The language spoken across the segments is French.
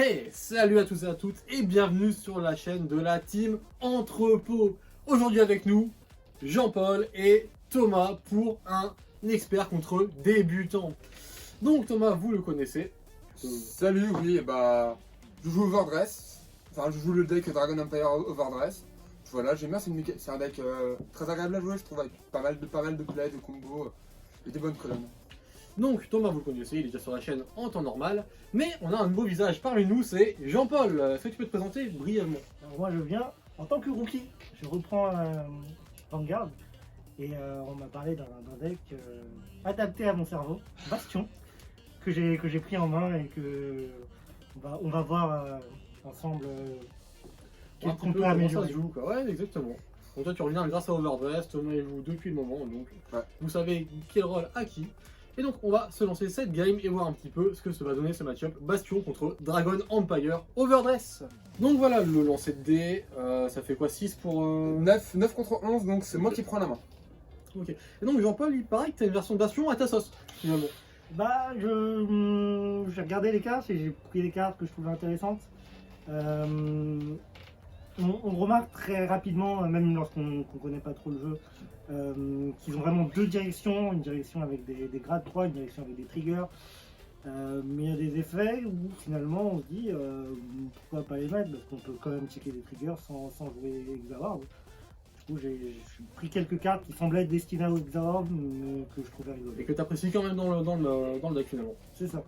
Hey, salut à tous et à toutes et bienvenue sur la chaîne de la team Entrepôt. Aujourd'hui avec nous, Jean-Paul et Thomas pour un expert contre débutants. Donc Thomas, vous le connaissez. Salut, oui, je joue Overdress. Enfin, je joue le deck Dragon Empire Overdress. Voilà, j'aime bien, c'est un deck très agréable à jouer, je trouve, avec pas mal de plays, de combos et des bonnes colonnes. Donc Thomas, vous le connaissez, il est déjà sur la chaîne en temps normal. Mais on a un nouveau visage parmi nous, c'est Jean-Paul. Est-ce que tu peux te présenter brièvement? Alors moi je viens en tant que rookie, je reprends Vanguard et on m'a parlé d'un deck adapté à mon cerveau, Bastion, que j'ai pris en main et que on va voir ensemble qu'est-ce qu'on peut comment ça améliorer. se joue, quoi. Ouais, exactement. Donc toi tu reviens grâce à Overdress, Thomas et vous depuis le moment, donc Ouais. vous savez quel rôle à qui. Et donc on va se lancer cette game et voir un petit peu ce que ça va donner ce match-up Bastion contre Dragon Empire Overdress. Donc voilà le lancer de dés, ça fait quoi 6 pour... 9 contre 11, donc c'est moi qui prends la main. Ok. Et donc Jean-Paul, il paraît que t'as une version de Bastion à ta sauce, finalement. Bah j'ai regardé les cartes et j'ai pris les cartes que je trouvais intéressantes. On remarque très rapidement, même lorsqu'on ne connaît pas trop le jeu, qu'ils ont vraiment deux directions, une direction avec des grades 3, une direction avec des triggers. Mais il y a des effets où finalement on se dit pourquoi pas les mettre, parce qu'on peut quand même checker des triggers sans jouer Exaward. Du coup j'ai pris quelques cartes qui semblaient être destinées au Exaward, mais que je trouvais Et rigolo. que t'apprécies quand même dans le deck finalement. C'est ça.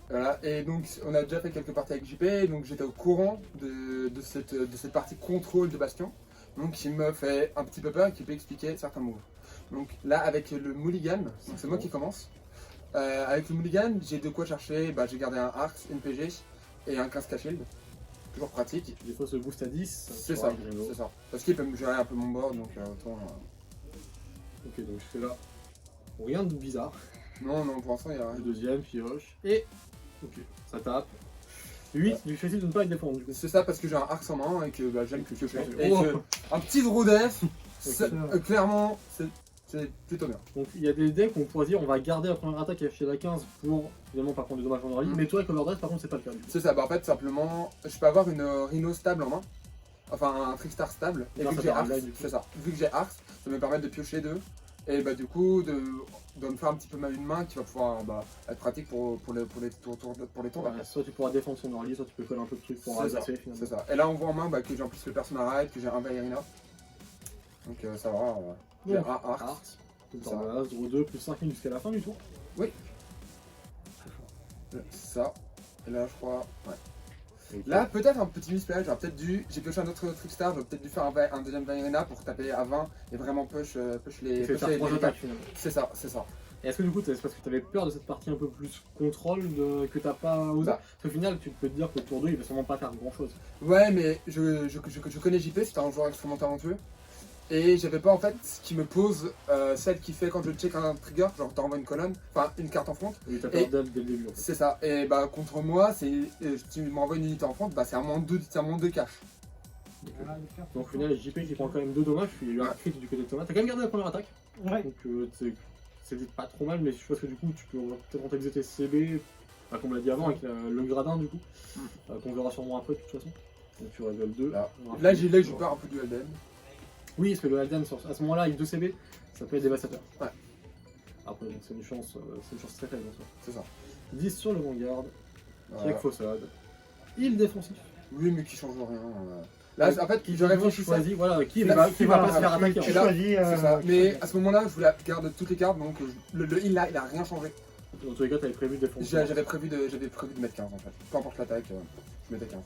Voilà, et donc on a déjà fait quelques parties avec JP, donc j'étais au courant de cette partie contrôle de Bastion. Donc il me fait un petit peu peur et qui peut expliquer certains moves. Donc là avec le Mulligan, donc c'est moi qui commence. Avec le Mulligan, j'ai de quoi chercher, j'ai gardé un Arx, une PG et un 15k Shield. Toujours pratique. Des fois ce boost à 10, C'est ça, c'est ça. Parce qu'il peut me gérer un peu mon board, donc autant... Ok, donc je fais là. Rien de bizarre. Non, pour l'instant il y a rien. Le deuxième, pioche. Et... Ok, ça tape. 8, du choisi de ne pas être défendu. Du coup. C'est ça parce que j'ai un Arx en main et que j'aime que piocher. Oh. Et que un petit draw def, Ok. clairement, c'est plutôt bien. Donc il y a des decks où on pourrait dire on va garder la première attaque et afficher la 15 pour finalement pas prendre de dommages en early. Mais toi avec Overdress par contre c'est pas le cas du coup. C'est ça, en fait simplement, je peux avoir une Rhino stable en main, enfin un Trickstar stable, et Grâce vu à que j'ai ta Arx, red line, du coup. c'est ça, vu que j'ai Arx, ça me permet de piocher deux, et du coup de me faire un petit peu une main qui va pouvoir être pratique pour les tours. Ouais, soit tu pourras défendre son early, soit tu peux coller un peu de trucs pour C'est ça, agresser finalement. c'est ça. Et là on voit en main que j'ai en plus le Persona Ride, que j'ai un Valerina, donc ça va, j'ai un Arx. Arx. Ça. Draw 2 plus 5 jusqu'à la fin du tour. Ça, et là je crois, ouais. Ok. Là, peut-être un petit misplay, j'ai pioché un autre Trickstar, j'aurais peut-être dû faire un deuxième Valerina pour taper à 20 et vraiment push les... Tu fais faire 3 attaques finalement. C'est ça, c'est ça. Et est-ce que du coup c'est parce que tu avais peur de cette partie un peu plus contrôle que t'as pas osé? Bah. Parce qu'au final tu peux te dire que le tour 2 il va sûrement pas faire grand chose. Ouais, mais je connais JP, c'est un joueur extrêmement talentueux. Et j'avais pas en fait ce qui me pose celle qui fait quand je check un trigger, genre t'envoies une colonne, enfin une carte en front. Et t'as peur d'elle dès le début en fait. C'est ça, et contre moi, si tu m'envoies une unité en front, c'est un moins 2 cash. Donc au final JP qui prend quand même 2 dommages, il y a eu un crit du côté de Thomas. T'as quand même gardé la première attaque. Ouais. Donc c'est pas trop mal, mais je pense que du coup tu peux peut-être rentabiliser tes CB, comme on l'a dit avant, avec le gradin du coup, qu'on verra sûrement après de toute façon. Donc tu révèles 2. Là j'ai peur un peu du LDM. Oui, parce que le Alden à ce moment-là avec 2 CB, ça peut être dévastateur. Ouais. Après donc c'est une chance très faible en soi. C'est ça. 10 sur le Vanguard, Voilà. avec Faussade. Il défensif. Oui, mais qui change rien. Là, en fait, j'aurais réfléchi ça. choisi, voilà, qui Là, va pas se faire voilà. attaquer. Et Tu là, choisis. C'est ça. Mais à ce moment-là, je voulais garder toutes les cartes, donc le heal là, il a rien changé. Dans tous les cas, t'avais prévu de défoncer. J'avais prévu de mettre 15 en fait. Peu importe l'attaque, je mettais 15.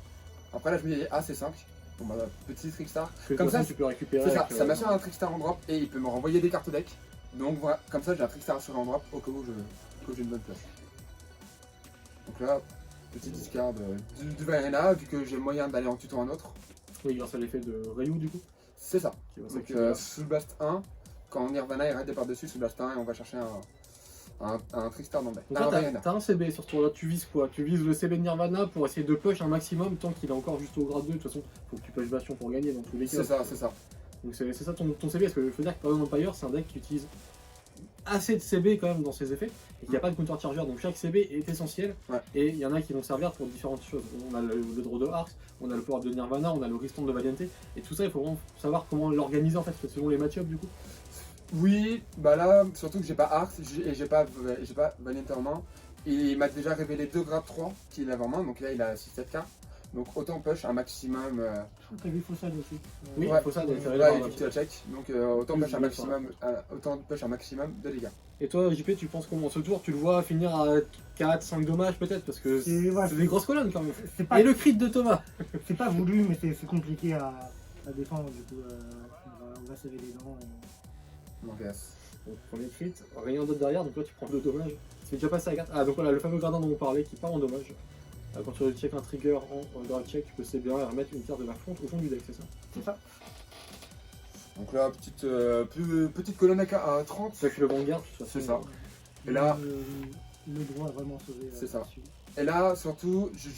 Après là, je me disais, c'est 5. Bon petit Trickstar. Comme ça, tu peux récupérer. C'est ça, avec, ça m'assure un Trickstar en drop et il peut me renvoyer des cartes au deck. Donc voilà, comme ça j'ai un Trickstar assuré en drop au cas où j'ai une bonne pioche. Donc là, petit discard du Valerina, vu que j'ai le moyen d'aller en tuto un autre. Oui, grâce à l'effet de Ryu du coup. C'est ça. Qui va Donc s'activer. sous Blast 1, quand Nirvana est raidé par-dessus, sous Blast 1 et on va chercher un Trickstar dans le deck. Donc Un là, Valerina. t'as un CB sur ce tour-là, tu vises quoi? Tu vises le CB de Nirvana pour essayer de push un maximum tant qu'il est encore juste au grade 2. De toute façon, faut que tu push Bastion pour gagner dans tous les cas. C'est ça, c'est ça. Donc c'est ça ton CB, parce que je veux dire que Dragon Empire, c'est un deck qui utilise assez de CB quand même dans ses effets, et qu'il n'y a pas de counter charger, donc chaque CB est essentiel, Ouais. et il y en a qui vont servir pour différentes choses. On a le draw de Arcs, on a le power de Nirvana, on a le Restore de Valiante, et tout ça il faut vraiment savoir comment l'organiser en fait, selon les match-ups du coup. Oui, bah là, surtout que j'ai pas Arcs et j'ai pas Valiente en main. Il m'a déjà révélé 2 grades 3 qu'il avait en main, donc là il a 6-7 cartes. Donc autant push un maximum. Je crois que t'as vu Fossad aussi. Oui, ouais, Fossad, il fait ouais, révéler il par fait check. Donc autant Oui, push un je maximum, autant push un maximum de dégâts. Et toi JP, tu penses comment ce tour? Tu le vois finir à 4-5 dommages peut-être, parce que Ouais, c'est des grosses colonnes quand même. C'est pas, Et le crit de Thomas. c'est pas voulu, mais c'est compliqué à défendre. Du coup, on va serrer les dents. Donc yes. Donc premier crit, rien d'autre derrière, donc là tu prends 2 dommages. C'est déjà passé à 4. Ah donc voilà, le fameux gradin dont on parlait qui part en dommage. Quand tu check un trigger en grade check, tu peux CB1 et remettre une carte de la fonte au fond du deck, c'est ça? C'est ça. Donc là, petite colonne à 30. C'est que le Vanguard, de toute façon, C'est ça. Et là, Le droit a vraiment sauvé. C'est ça. là-dessus. Et là, surtout, je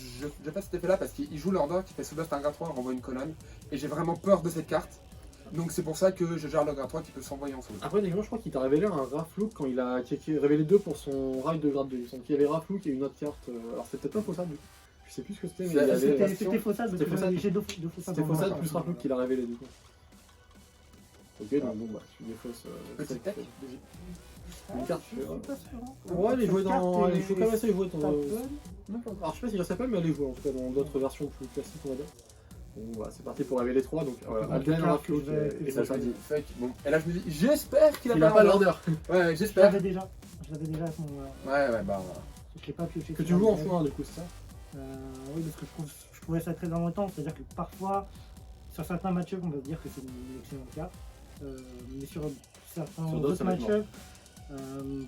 fais cet effet-là parce qu'il joue l'order qui fait sous un grade 3, renvoie une colonne. Et j'ai vraiment peur de cette carte. Donc c'est pour ça que je gère le grade 3 qui peut s'envoyer en solo. Après, je crois qu'il t'a révélé un Raflouk quand il a révélé 2 pour son ride de grade 2. Il semble qu'il y avait Raflouk et une autre carte. Alors c'était peut-être pas Fossad, du coup. Je sais plus ce que c'était, mais il y avait. C'était Fossad, parce C'était que Fossad. j'ai deux Fossad. C'était dans ma Fossad main. plus Raflouk qui l'a révélé, du coup. Ok, donc bon, bah, tu défausses. Petite tech. Une carte, Je suis pas sûr, hein. Ouais, elle est jouée dans. Il faut quand même essayer de jouer dans. Ça peut. Alors je sais pas si je sais pas, mais elle est jouée en tout cas dans d'autres versions plus classiques, on va dire. Bon, bah, c'est parti pour révéler 3, donc Donc, Alden, la Raflouk carte que je vais- et Et ça, je Fossad. me dis, fake. Bon. Et là, je me dis, j'espère qu'il Il a a pas l'order. l'order. Ouais, Je j'espère. l'avais déjà. Je l'avais déjà à ce moment-là. Ouais, bah voilà. Je l'ai pas pioché. Que tu sur joues en la x1 du coup, c'est ça? Oui, parce que je trouvais ça très embêtant. C'est-à-dire que parfois, sur certains match-ups, on va dire que c'est une excellente carte. Mais sur certains Sur d'autres, autres ça va être match-ups,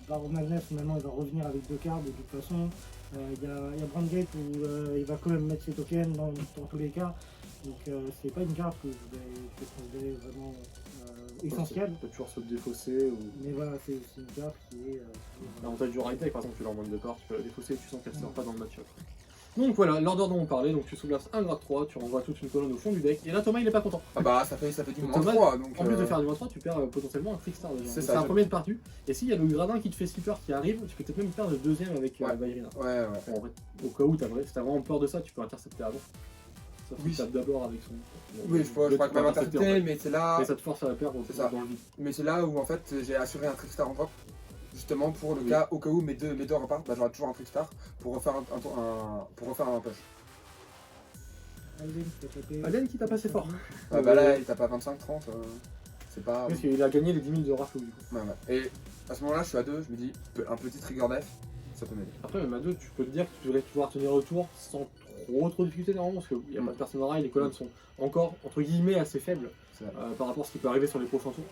Baron Magnus, maintenant, il va revenir avec 2 cartes de toute façon. Il y a Brandgate où il va quand même mettre ses tokens dans tous les cas. Donc c'est pas une carte que je vais considérer vraiment essentielle. Tu peux toujours se défausser ou. Mais voilà, c'est une carte qui est... L'avantage du ride deck, par exemple, tu leur montes de corps, tu peux la défausser et tu sens qu'elle ne sert pas dans le match-up. Donc voilà, l'order dont on parlait, donc tu soulèves un grade 3, tu renvoies toute une colonne au fond du deck, et là Thomas il est pas content. Ah bah ça fait du moins Thomas, 3 donc. En plus de faire du moins 3, tu perds potentiellement un Trickstar déjà. C'est Donc, ça, c'est un je- premier de partie. Et s'il y a le gradin qui te fait skipper qui arrive, tu peux peut-être même faire le deuxième avec Ouais. Vayrina. Ouais. Bon, en fait, au cas où si t'as vraiment peur de ça, tu peux intercepter avant. Sauf Oui. qu'il tape d'abord avec son. Oui, je pourrais quand même intercepter, mais c'est là. Mais ça te force à la perdre C'est ça. dans le vide. Mais c'est là où en fait j'ai assuré un Trickstar en drop. Justement pour le cas, au cas où mes deux repartent, bah, j'aurai toujours un Trickstar pour refaire un push. Alden qui t'a passé fort. Ah bah là il tape à 25-30, c'est pas. Parce qu'il a gagné les 10 000 de Raflou du coup. Ouais. Et à ce moment-là je suis à 2, je me dis un petit trigger def, ça peut m'aider. Après, même à 2, tu peux te dire que tu devrais pouvoir tenir le tour sans trop de difficulté normalement, parce qu'il n'y a pas de personne en rail, les colonnes sont encore entre guillemets assez faibles C'est vrai. par rapport à ce qui peut arriver sur les prochains tours.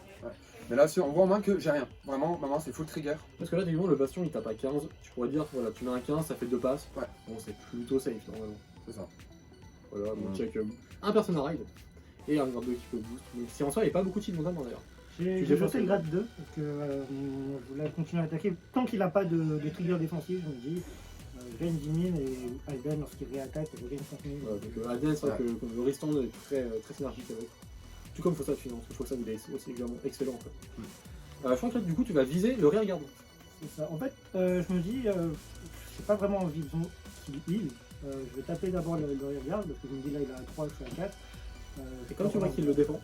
Mais là on voit en main que j'ai rien. Vraiment, maman c'est full trigger. Parce que là, techniquement, le bastion il tape à 15, tu pourrais dire, voilà, tu mets un 15, ça fait 2 passes. Ouais. Bon, c'est plutôt safe normalement. C'est ça. Voilà, donc Mm. check un person ride et un grade 2 qui peut boost. Donc si en soi, il n'y a pas beaucoup de shield montagne d'ailleurs. J'ai défends fait le grade 2 parce que je voulais continuer à attaquer. Tant qu'il n'a pas de trigger défensif, je me dis, je gagne 10 000 et Alden, lorsqu'il réattaque, je gagne 5 000. Voilà, donc Alden, c'est vrai que le restant est très synergique avec. Tout comme Fossad finalement, parce que Fossad il est aussi également excellent en fait. Je pense que là, du coup, tu vas viser le rear guard. C'est ça. En fait, je me dis, j'ai pas vraiment envie qu'il heal. Je vais taper d'abord le rearguard parce que je me dis là il a 3, je suis à 4. Et comme tu vois qu'il le défend,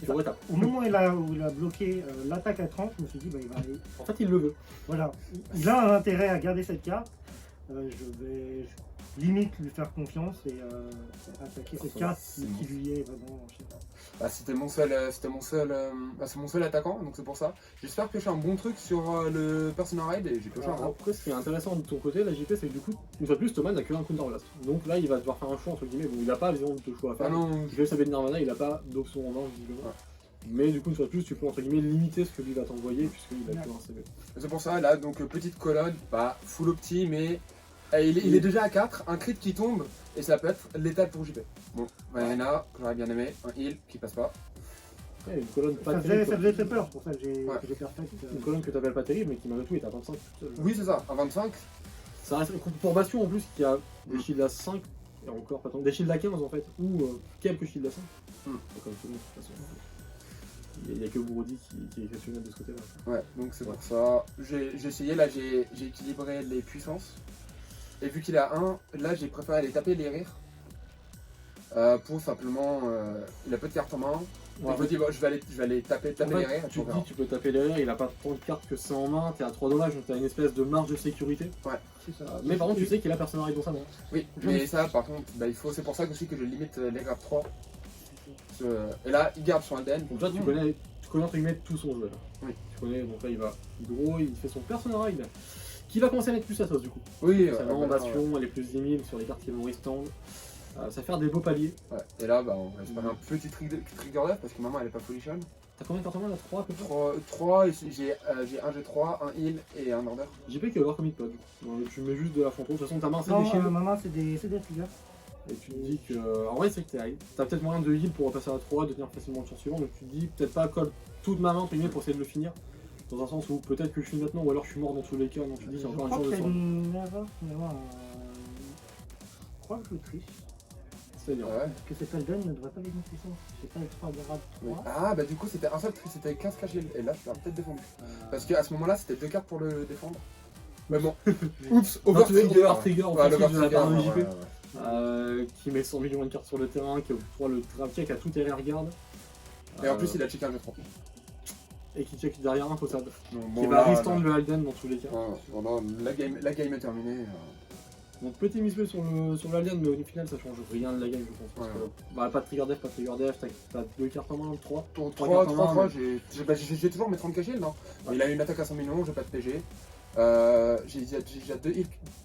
tu le retapes. Au moment où il a bloqué l'attaque à 30, je me suis dit, bah, il va aller. En fait, il le veut. Voilà. Il a un intérêt à garder cette carte. Je vais limite lui faire confiance et attaquer cette carte qui lui est vraiment chère. Bah, c'est mon seul attaquant, donc c'est pour ça. J'espère piocher un bon truc sur le Personal Ride et j'ai pioché un drop. Après, ce qui est intéressant de ton côté, la JP, c'est que du coup, une fois de plus, Thomas n'a que un counter blast. Donc là, il va devoir faire un choix entre guillemets. Bon, il n'a pas évidemment de choix à faire. Ah non, Je vais saber de Nirvana, il n'a pas d'option en main, visiblement. Ouais. Mais du coup, une fois de plus, tu peux entre guillemets limiter ce que lui va t'envoyer, puisqu'il a que un CV. c'est pour ça, là, donc petite colonne, pas full opti, mais il est déjà à 4, un crit qui tombe, et ça peut être létal pour JP. Bon, Vayrina, que j'aurais bien aimé, un heal qui passe pas. Ouais, une colonne pas Ça terrible. faisait très peur, c'est pour ça que j'ai Ouais. perfect. Une colonne que t'appelles pas terrible, mais qui malgré tout est à 25 tout seul. Oui, c'est ça, à 25. Ça reste pour Bastion en plus, qui a des shields à 5, et encore pas tant, des shields à 15 en fait, ou quelques shields à 5. Mm. Comme tout le monde de toute façon. Il n'y a que Bourdi qui est exceptionnel de ce côté-là. Ouais, donc c'est pour ça. J'ai essayé, là j'ai équilibré les puissances. Et vu qu'il a 1, là j'ai préféré aller taper les rires. Pour simplement. Il a peu de cartes en main. Ouais, je me dis, bon, je vais aller taper en fait, les rires. tu te dis, tu peux taper les rires, il a pas tant de cartes que ça en main, t'es à 3 dommages, donc t'as une espèce de marge de sécurité. C'est ça. Mais par contre, tu sais qu'il a Persona Ride dans sa main. Oui, mais ça par contre, bah, c'est pour ça aussi que je limite les grades 3. Et là, il garde son Alden. Donc là, tu connais entre guillemets tout son jeu. Là. Oui. Tu connais, donc là, il va gros, il fait son Persona Ride, qui va commencer à mettre plus sa sauce du coup. Oui, Sa Bastion, elle est plus 10 000 sur les cartes qui vont restand. Ça va faire des beaux paliers. Ouais. Et là, bah, on va espérer un petit trigger d'œuf parce que maman elle est pas foolichon. T'as combien de cartes en main là? 3 à peu près? 3, j'ai un G3, un heal et un order. JP qui va voir comme il peut du coup. Tu mets juste de la fantôme, de toute façon ta main c'est Non, des shields. ma main, c'est des triggers. Et tu te dis que. En vrai, c'est que t'as peut-être moyen de heal pour repasser à 3, de tenir facilement le tour suivant, donc tu te dis peut-être pas colle toute ma main entre guillemets pour essayer de le finir. Dans un sens où peut-être que je finis maintenant, ou alors je suis mort dans tous les cas, donc tu te dis j'ai encore une chance de Je sauver. crois que je triche. C'est-à-dire. Ouais. Parce que cet Alden ne devrait pas gagner de puissance. J'ai pas extra de grade 3. Ah, bah du coup, c'était un seul tri, c'était 15 KG. Et là, tu l'as peut-être défendu. Parce qu'à ce moment-là, c'était 2 cartes pour le défendre. Mais bon, oups, Over Overtrigger. Trigger en Ouais, fait, de la part de JP. ouais. Qui met 100 millions de cartes sur le terrain, qui pourra le trafier, qui a tout RR garde. Et en plus, il a checké un G3. Et qui check derrière un Possad. Donc, Qui bon, va là, restand le Alden dans tous les cas. Bon, là, la game est terminée. Donc petit misplay sur l'Alien, mais au final ça change rien de la game je pense. Parce que, bah, pas de trigger def, t'as 2 cartes en main, 3. 3, j'ai toujours mes 30 KG, non. Ouais. Il a une attaque à 100 millions, j'ai pas de PG. J'ai déjà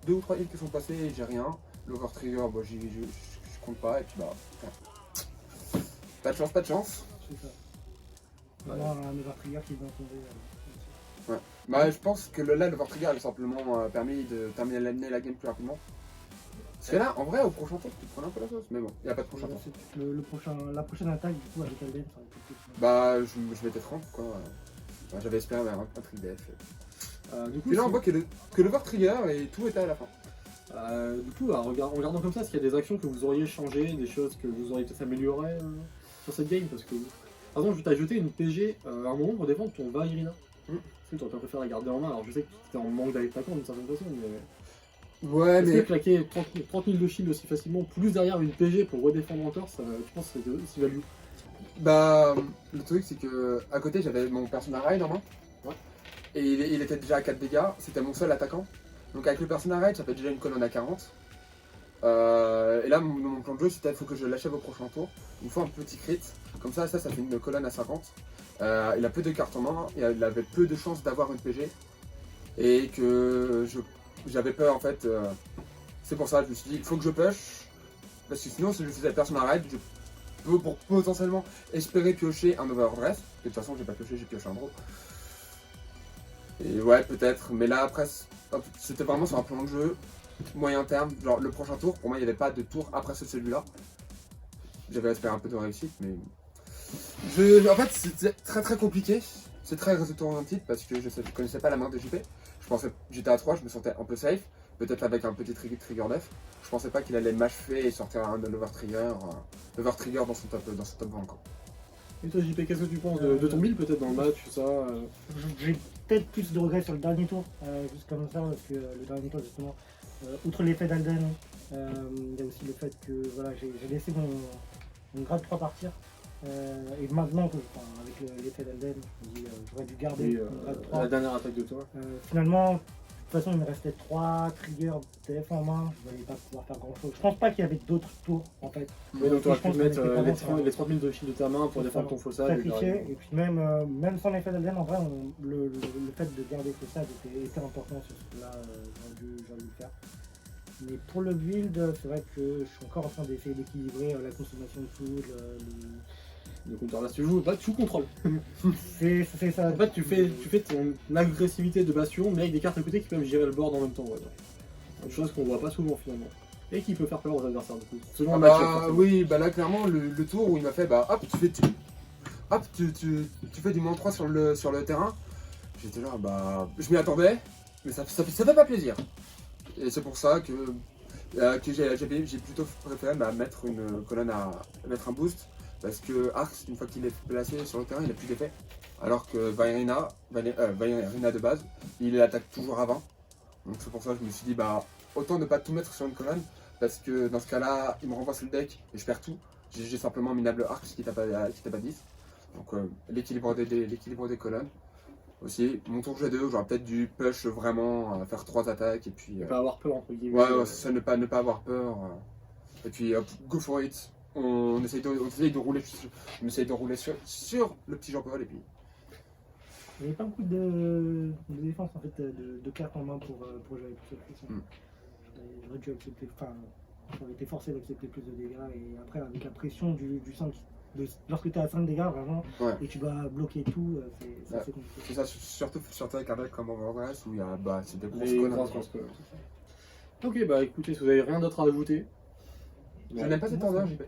2 ou 3 hits qui sont passés et j'ai rien. L'Overtrigger, bah, je compte pas et puis bah. Pas de chance. C'est ça. Ouais. Voilà, un Overtrigger qui vient tomber. Bah, je pense que là, l'Overtrigger a simplement permis de terminer la game plus rapidement. Parce que là, en vrai, au prochain tour, tu te prenais un peu la sauce, mais bon, il n'y a pas de prochain tour. La prochaine attaque, du coup, avec Alden, ça aurait été plus. Bah, je m'étais franc, quoi. Bah, j'avais espéré un trick def. Du coup, Puis là, on voit que l'Overtrigger et tout était à la fin. du coup, en regardant comme ça, est-ce qu'il y a des actions que vous auriez changées, des choses que vous auriez peut-être améliorées sur cette game? Parce que, par exemple, tu t'as jeté une PG à un moment pour défendre ton Vairina. Tu aurais préféré la garder en main, alors je sais que tu étais en manque d'attaquant d'une certaine façon, mais. Ouais, Est-ce mais. que claquer 30 000 de shield aussi facilement, plus derrière une PG pour redéfendre encore, ça, je pense que c'est aussi value. Bah, le truc, c'est que à côté, j'avais mon Persona Ride en main. Ouais. Et il était déjà à 4 dégâts, c'était mon seul attaquant. Donc, avec le Persona Ride, ça fait déjà une colonne à 40. Et là, mon plan de jeu, c'était qu'il faut que je l'achève au prochain tour. Il me faut un petit crit. Comme ça fait une colonne à 50. Il a peu de cartes en main, il avait peu de chances d'avoir une PG. Et que j'avais peur en fait. C'est pour ça que je me suis dit, il faut que je push. Parce que sinon, si je faisais Persona Ride, je peux potentiellement espérer piocher un Overdress. De toute façon, j'ai pas pioché, j'ai pioché un draw. Et ouais, peut-être. Mais là, après, c'était vraiment sur un plan de jeu moyen terme. Genre, le prochain tour, pour moi, il n'y avait pas de tour après celui-là. J'avais espéré un peu de réussite, mais. En fait, c'était très très compliqué. C'est très résultat orienté parce que je connaissais pas la main de JP. Je pensais j'étais à 3, je me sentais un peu safe. Peut-être avec un petit trigger def. Je pensais pas qu'il allait m'achever et sortir un Overtrigger dans son top 20 encore. Et toi JP, qu'est-ce que tu penses de ton build peut-être dans le match, ça J'ai peut-être plus de regrets sur le dernier tour, juste comme ça, parce que le dernier tour, justement, outre l'effet d'Alden, il y a aussi le fait que voilà, j'ai laissé mon grade 3 partir. Et maintenant, avec l'effet d'Alden, je me dis j'aurais dû garder mon grade 3. La dernière attaque de toi. Finalement, de toute façon, il me restait 3 triggers TF en main, je n'allais pas pouvoir faire grand chose. Je pense pas qu'il y avait d'autres tours en fait. Oui, donc tu aurais pu mettre les les 30 000 de shield de ta main pour défendre ton Fossad. Sacrifier, et puis même sans l'effet d'Alden, en vrai, le fait de garder Fossad était important sur ce là, j'aurais dû le faire. Mais pour le build, c'est vrai que je suis encore en train d'essayer d'équilibrer la consommation de food, Le compteur là, tu joues, bah, tu contrôles. c'est ça. En fait, tu fais ton agressivité de Bastion, mais avec des cartes à côté qui peuvent gérer le board en même temps. Ouais. Une chose qu'on voit pas souvent finalement. Et qui peut faire peur aux adversaires du coup. Selon le match-up, oui, bah là clairement le tour où il m'a fait bah hop tu fais du -3 sur le terrain. J'étais là bah je m'y attendais, mais ça fait pas plaisir. Et c'est pour ça que j'ai plutôt préféré mettre une colonne mettre un boost Parce que Arx, une fois qu'il est placé sur le terrain, il n'a plus d'effet. Alors que Vayrina de base, il attaque toujours à 20. Donc c'est pour ça que je me suis dit, bah autant ne pas tout mettre sur une colonne. Parce que dans ce cas-là, il me renvoie sur le deck et je perds tout. J'ai simplement un minable Arx qui tape à 10. Donc l'équilibre des colonnes. Aussi, mon tour G2, j'aurais peut-être dû push vraiment, faire 3 attaques et puis. Ne pas avoir peur entre guillemets. Ouais, c'est ça, ne pas avoir peur. Et puis, go for it. On essaye de rouler, sur le petit Jean-Paul et puis. Il n'y avait pas beaucoup de défense en fait, de cartes en main pour jouer avec tout ça. J'aurais dû accepter, enfin, j'aurais été forcé d'accepter plus de dégâts et après avec la pression du 5, lorsque tu es à 5 dégâts vraiment et tu dois bloquer tout, c'est assez compliqué. C'est ça, surtout avec un deck comme Overgrass où il y a c'est des grosses Les colonnes. grosses colonnes. Ok, bah écoutez, si vous avez rien d'autre à ajouter. Je n'aime pas cet ordre, JP.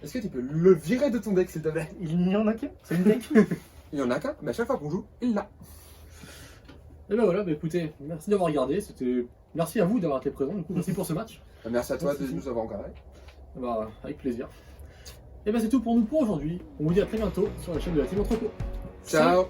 Est-ce que tu peux le virer de ton deck s'il te plaît? Il n'y en a qu'un, c'est une deck. Il y en a qu'un, mais à chaque fois qu'on joue, il l'a. Et bah voilà, bah écoutez, merci d'avoir regardé. Merci à vous d'avoir été présent. Du coup, merci pour ce match. Merci à toi de nous avoir regardé. Bah, avec plaisir. Et bah c'est tout pour nous pour aujourd'hui. On vous dit à très bientôt sur la chaîne de la Team Entrepôt. Ciao.